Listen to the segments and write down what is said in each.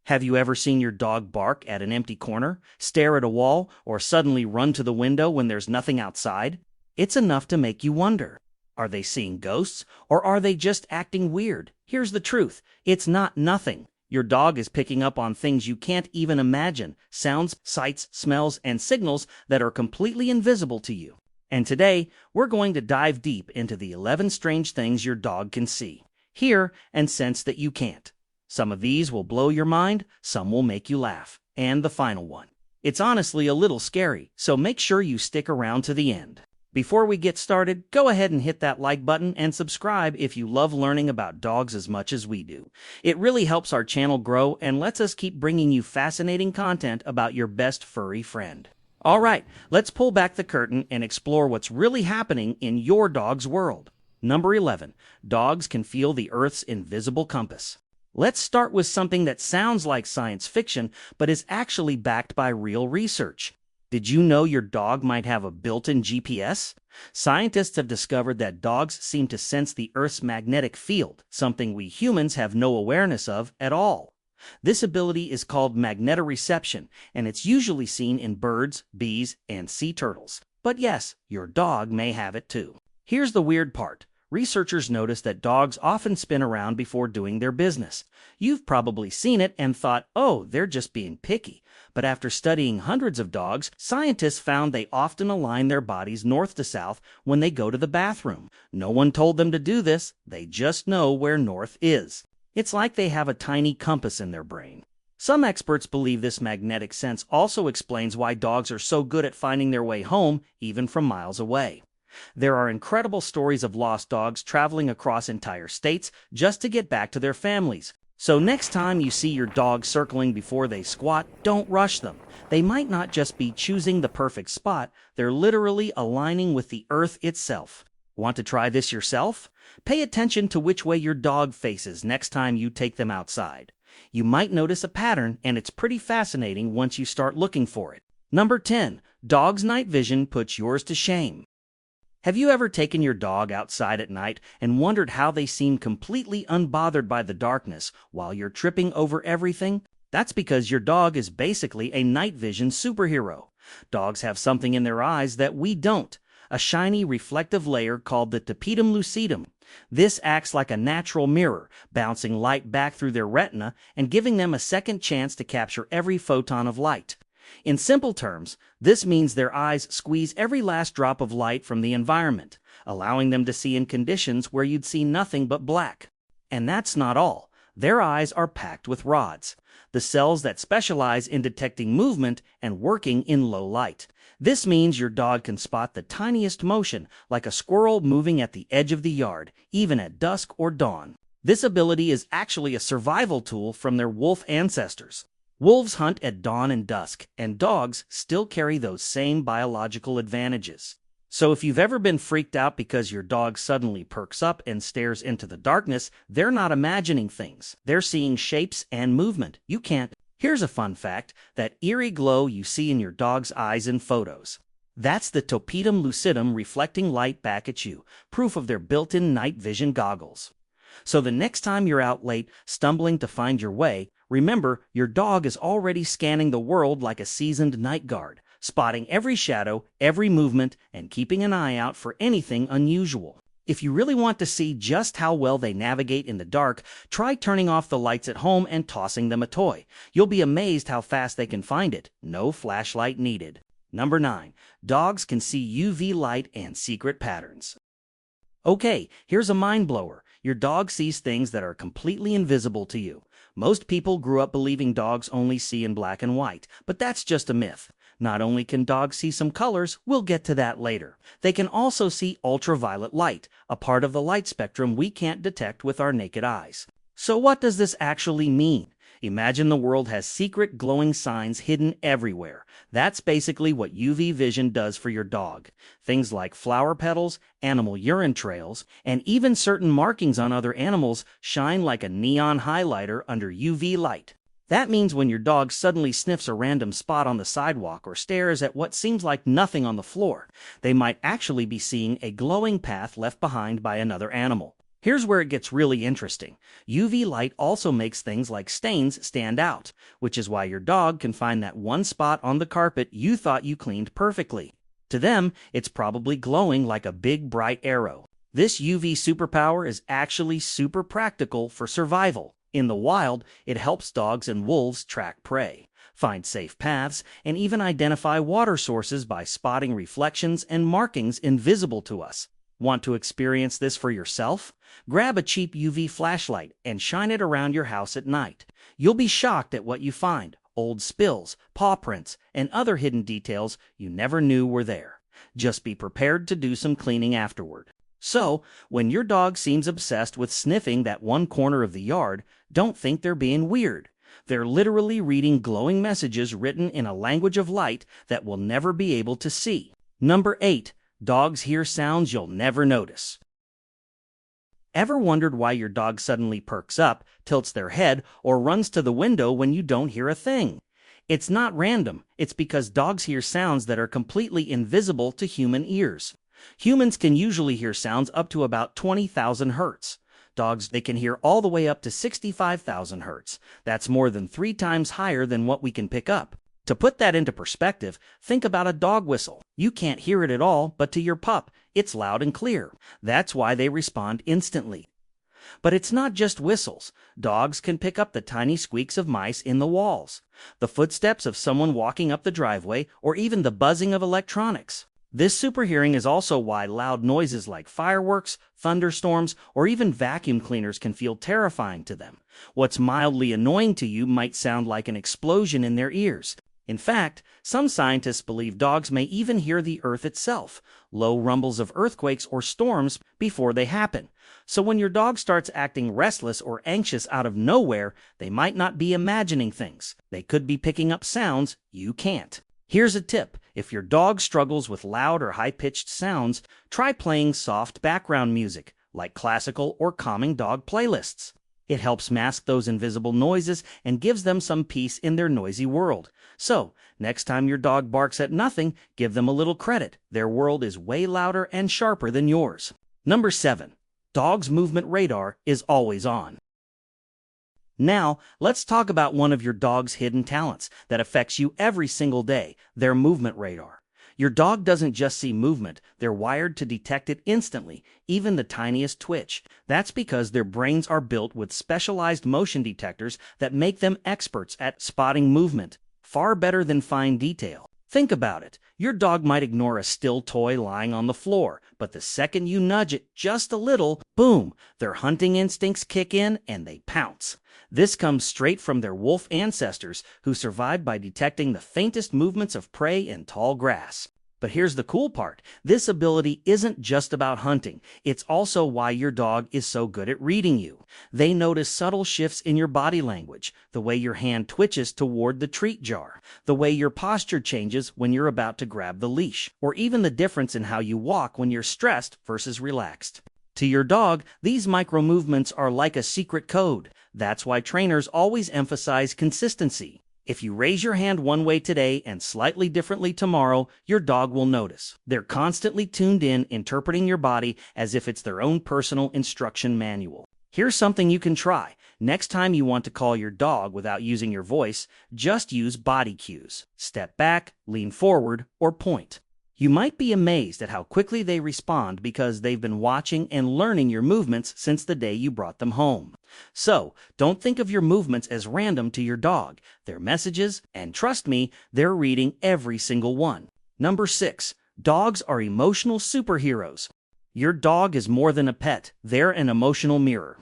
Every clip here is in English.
Have you ever seen your dog bark at an empty corner, stare at a wall, or suddenly run to the window when there's nothing outside? It's enough to make you wonder. Are they seeing ghosts, or are they just acting weird? Here's the truth. It's not nothing. Your dog is picking up on things you can't even imagine, sounds, sights, smells, and signals that are completely invisible to you. And today, we're going to dive deep into the 11 strange things your dog can see, hear, and sense that you can't. Some of these will blow your mind, some will make you laugh, and the final one. It's honestly a little scary, so make sure you stick around to the end. Before we get started, go ahead and hit that like button and subscribe if you love learning about dogs as much as we do. It really helps our channel grow and lets us keep bringing you fascinating content about your best furry friend. All right, let's pull back the curtain and explore what's really happening in your dog's world. Number 11. Dogs can feel the Earth's invisible compass. Let's start with something that sounds like science fiction, but is actually backed by real research. Did you know your dog might have a built-in GPS? Scientists have discovered that dogs seem to sense the Earth's magnetic field, something we humans have no awareness of at all. This ability is called magnetoreception, and it's usually seen in birds, bees, and sea turtles. But yes, your dog may have it too. Here's the weird part. Researchers notice that dogs often spin around before doing their business. You've probably seen it and thought, oh, they're just being picky. But after studying hundreds of dogs, scientists found they often align their bodies north to south when they go to the bathroom. No one told them to do this, they just know where north is. It's like they have a tiny compass in their brain. Some experts believe this magnetic sense also explains why dogs are so good at finding their way home, even from miles away. There are incredible stories of lost dogs traveling across entire states just to get back to their families. So next time you see your dog circling before they squat, don't rush them. They might not just be choosing the perfect spot, they're literally aligning with the earth itself. Want to try this yourself? Pay attention to which way your dog faces next time you take them outside. You might notice a pattern, and it's pretty fascinating once you start looking for it. Number 10. Dog's night vision puts yours to shame. Have you ever taken your dog outside at night and wondered how they seem completely unbothered by the darkness while you're tripping over everything? That's because your dog is basically a night vision superhero. Dogs have something in their eyes that we don't, a shiny reflective layer called the tapetum lucidum. This acts like a natural mirror, bouncing light back through their retina and giving them a second chance to capture every photon of light. In simple terms, this means their eyes squeeze every last drop of light from the environment, allowing them to see in conditions where you'd see nothing but black. And that's not all. Their eyes are packed with rods, the cells that specialize in detecting movement and working in low light. This means your dog can spot the tiniest motion, like a squirrel moving at the edge of the yard, even at dusk or dawn. This ability is actually a survival tool from their wolf ancestors. Wolves hunt at dawn and dusk, and dogs still carry those same biological advantages. So if you've ever been freaked out because your dog suddenly perks up and stares into the darkness, they're not imagining things. They're seeing shapes and movement. You can't. Here's a fun fact, that eerie glow you see in your dog's eyes in photos. That's the tapetum lucidum reflecting light back at you, proof of their built-in night vision goggles. So the next time you're out late, stumbling to find your way, remember, your dog is already scanning the world like a seasoned night guard, spotting every shadow, every movement, and keeping an eye out for anything unusual. If you really want to see just how well they navigate in the dark, try turning off the lights at home and tossing them a toy. You'll be amazed how fast they can find it. No flashlight needed. Number 9. Dogs can see UV light and secret patterns. Okay, here's a mind blower. Your dog sees things that are completely invisible to you. Most people grew up believing dogs only see in black and white, but that's just a myth. Not only can dogs see some colors, we'll get to that later. They can also see ultraviolet light, a part of the light spectrum we can't detect with our naked eyes. So what does this actually mean? Imagine the world has secret glowing signs hidden everywhere. That's basically what UV vision does for your dog. Things like flower petals, animal urine trails, and even certain markings on other animals shine like a neon highlighter under UV light. That means when your dog suddenly sniffs a random spot on the sidewalk or stares at what seems like nothing on the floor, they might actually be seeing a glowing path left behind by another animal. Here's where it gets really interesting. UV light also makes things like stains stand out, which is why your dog can find that one spot on the carpet you thought you cleaned perfectly. To them, it's probably glowing like a big bright arrow. This UV superpower is actually super practical for survival. In the wild, it helps dogs and wolves track prey, find safe paths, and even identify water sources by spotting reflections and markings invisible to us. Want to experience this for yourself? Grab a cheap UV flashlight and shine it around your house at night. You'll be shocked at what you find: old spills, paw prints, and other hidden details you never knew were there. Just be prepared to do some cleaning afterward. So, when your dog seems obsessed with sniffing that one corner of the yard, don't think they're being weird. They're literally reading glowing messages written in a language of light that we'll never be able to see. Number 8. Dogs hear sounds you'll never notice. Ever wondered why your dog suddenly perks up, tilts their head, or runs to the window when you don't hear a thing? It's not random. It's because dogs hear sounds that are completely invisible to human ears. Humans can usually hear sounds up to about 20,000 hertz. Dogs, they can hear all the way up to 65,000 hertz. That's more than 3 times higher than what we can pick up. To put that into perspective, think about a dog whistle. You can't hear it at all, but to your pup, it's loud and clear. That's why they respond instantly. But it's not just whistles. Dogs can pick up the tiny squeaks of mice in the walls, the footsteps of someone walking up the driveway, or even the buzzing of electronics. This superhearing is also why loud noises like fireworks, thunderstorms, or even vacuum cleaners can feel terrifying to them. What's mildly annoying to you might sound like an explosion in their ears. In fact, some scientists believe dogs may even hear the earth itself, low rumbles of earthquakes or storms, before they happen. So when your dog starts acting restless or anxious out of nowhere, they might not be imagining things. They could be picking up sounds you can't. Here's a tip. If your dog struggles with loud or high-pitched sounds, try playing soft background music, like classical or calming dog playlists. It helps mask those invisible noises and gives them some peace in their noisy world. So, next time your dog barks at nothing, give them a little credit. Their world is way louder and sharper than yours. Number 7. Dog's movement radar is always on. Now, let's talk about one of your dog's hidden talents that affects you every single day: their movement radar. Your dog doesn't just see movement, they're wired to detect it instantly, even the tiniest twitch. That's because their brains are built with specialized motion detectors that make them experts at spotting movement, far better than fine detail. Think about it. Your dog might ignore a still toy lying on the floor, but the second you nudge it just a little, boom, their hunting instincts kick in and they pounce. This comes straight from their wolf ancestors, who survived by detecting the faintest movements of prey in tall grass. But here's the cool part. This ability isn't just about hunting. It's also why your dog is so good at reading you. They notice subtle shifts in your body language, the way your hand twitches toward the treat jar, the way your posture changes when you're about to grab the leash, or even the difference in how you walk when you're stressed versus relaxed. To your dog, these micro movements are like a secret code. That's why trainers always emphasize consistency. If you raise your hand one way today and slightly differently tomorrow, your dog will notice. They're constantly tuned in, interpreting your body as if it's their own personal instruction manual. Here's something you can try. Next time you want to call your dog without using your voice, just use body cues. Step back, lean forward, or point. You might be amazed at how quickly they respond because they've been watching and learning your movements since the day you brought them home. So, don't think of your movements as random to your dog. They're messages, and trust me, they're reading every single one. Number 6. Dogs are emotional superheroes. Your dog is more than a pet. They're an emotional mirror.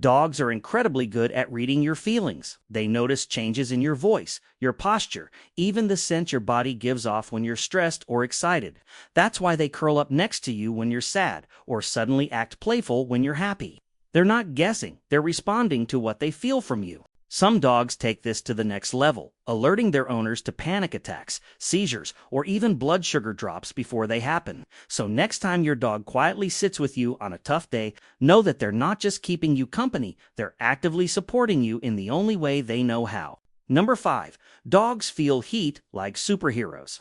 Dogs are incredibly good at reading your feelings. They notice changes in your voice, your posture, even the scent your body gives off when you're stressed or excited. That's why they curl up next to you when you're sad, or suddenly act playful when you're happy. They're not guessing, they're responding to what they feel from you. Some dogs take this to the next level, alerting their owners to panic attacks, seizures, or even blood sugar drops before they happen. So next time your dog quietly sits with you on a tough day, know that they're not just keeping you company, they're actively supporting you in the only way they know how. Number 5. Dogs feel heat like superheroes.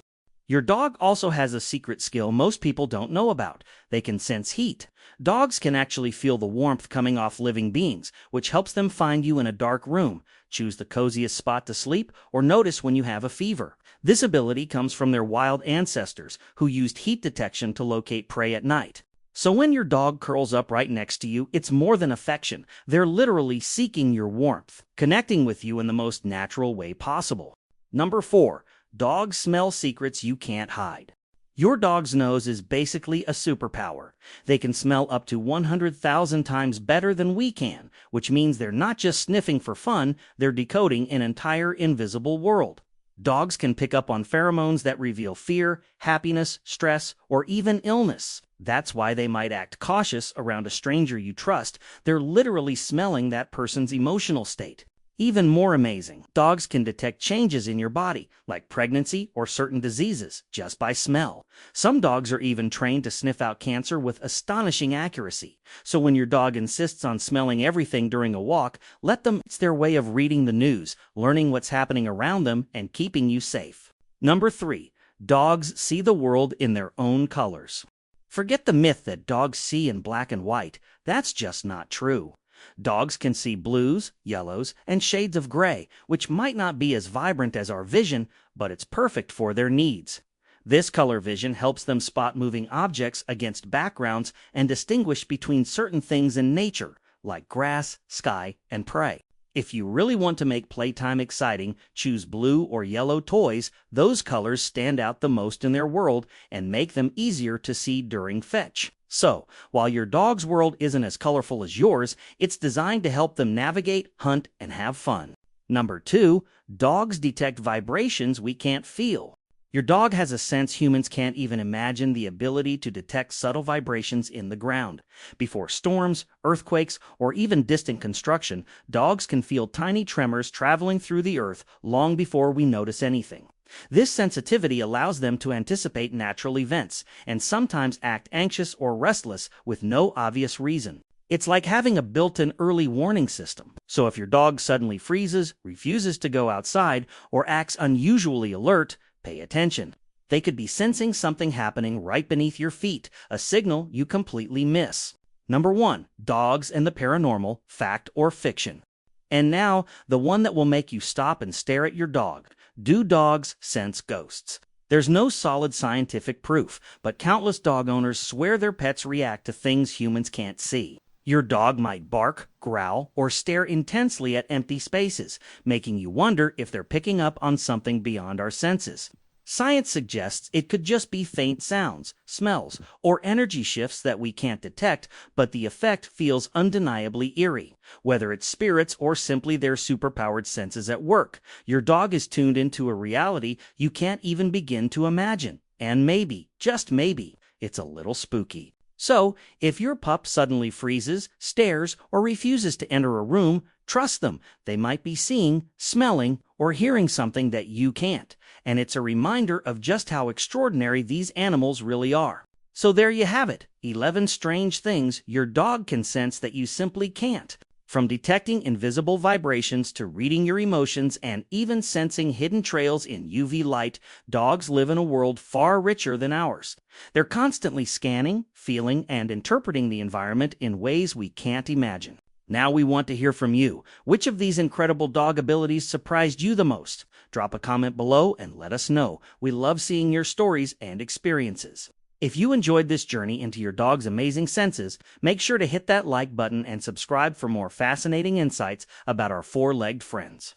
Your dog also has a secret skill most people don't know about. They can sense heat. Dogs can actually feel the warmth coming off living beings, which helps them find you in a dark room, choose the coziest spot to sleep, or notice when you have a fever. This ability comes from their wild ancestors, who used heat detection to locate prey at night. So when your dog curls up right next to you, it's more than affection. They're literally seeking your warmth, connecting with you in the most natural way possible. Number 4. Dogs smell secrets you can't hide. Your dog's nose is basically a superpower. They can smell up to 100,000 times better than we can, which means they're not just sniffing for fun, they're decoding an entire invisible world. Dogs can pick up on pheromones that reveal fear, happiness, stress, or even illness. That's why they might act cautious around a stranger you trust. They're literally smelling that person's emotional state. Even more amazing, dogs can detect changes in your body, like pregnancy or certain diseases, just by smell. Some dogs are even trained to sniff out cancer with astonishing accuracy. So when your dog insists on smelling everything during a walk, let them. It's their way of reading the news, learning what's happening around them, and keeping you safe. Number 3. Dogs see the world in their own colors. Forget the myth that dogs see in black and white. That's just not true. Dogs can see blues, yellows, and shades of gray, which might not be as vibrant as our vision, but it's perfect for their needs. This color vision helps them spot moving objects against backgrounds and distinguish between certain things in nature, like grass, sky, and prey. If you really want to make playtime exciting, choose blue or yellow toys. Those colors stand out the most in their world and make them easier to see during fetch. So, while your dog's world isn't as colorful as yours, it's designed to help them navigate, hunt, and have fun. Number 2. Dogs detect vibrations we can't feel. Your dog has a sense humans can't even imagine: the ability to detect subtle vibrations in the ground. Before storms, earthquakes, or even distant construction, dogs can feel tiny tremors traveling through the earth long before we notice anything. This sensitivity allows them to anticipate natural events and sometimes act anxious or restless with no obvious reason. It's like having a built-in early warning system. So if your dog suddenly freezes, refuses to go outside, or acts unusually alert, pay attention. They could be sensing something happening right beneath your feet, a signal you completely miss. Number 1. Dogs and the paranormal, fact or fiction. And now, the one that will make you stop and stare at your dog. Do dogs sense ghosts? There's no solid scientific proof, but countless dog owners swear their pets react to things humans can't see. Your dog might bark, growl, or stare intensely at empty spaces, making you wonder if they're picking up on something beyond our senses. Science suggests it could just be faint sounds, smells, or energy shifts that we can't detect, but the effect feels undeniably eerie. Whether it's spirits or simply their superpowered senses at work, your dog is tuned into a reality you can't even begin to imagine. And maybe, just maybe, it's a little spooky. So, if your pup suddenly freezes, stares, or refuses to enter a room, trust them. They might be seeing, smelling, or hearing something that you can't. And it's a reminder of just how extraordinary these animals really are. So there you have it, 11 strange things your dog can sense that you simply can't. From detecting invisible vibrations to reading your emotions and even sensing hidden trails in UV light, dogs live in a world far richer than ours. They're constantly scanning, feeling, and interpreting the environment in ways we can't imagine. Now we want to hear from you. Which of these incredible dog abilities surprised you the most? Drop a comment below and let us know. We love seeing your stories and experiences. If you enjoyed this journey into your dog's amazing senses, make sure to hit that like button and subscribe for more fascinating insights about our four-legged friends.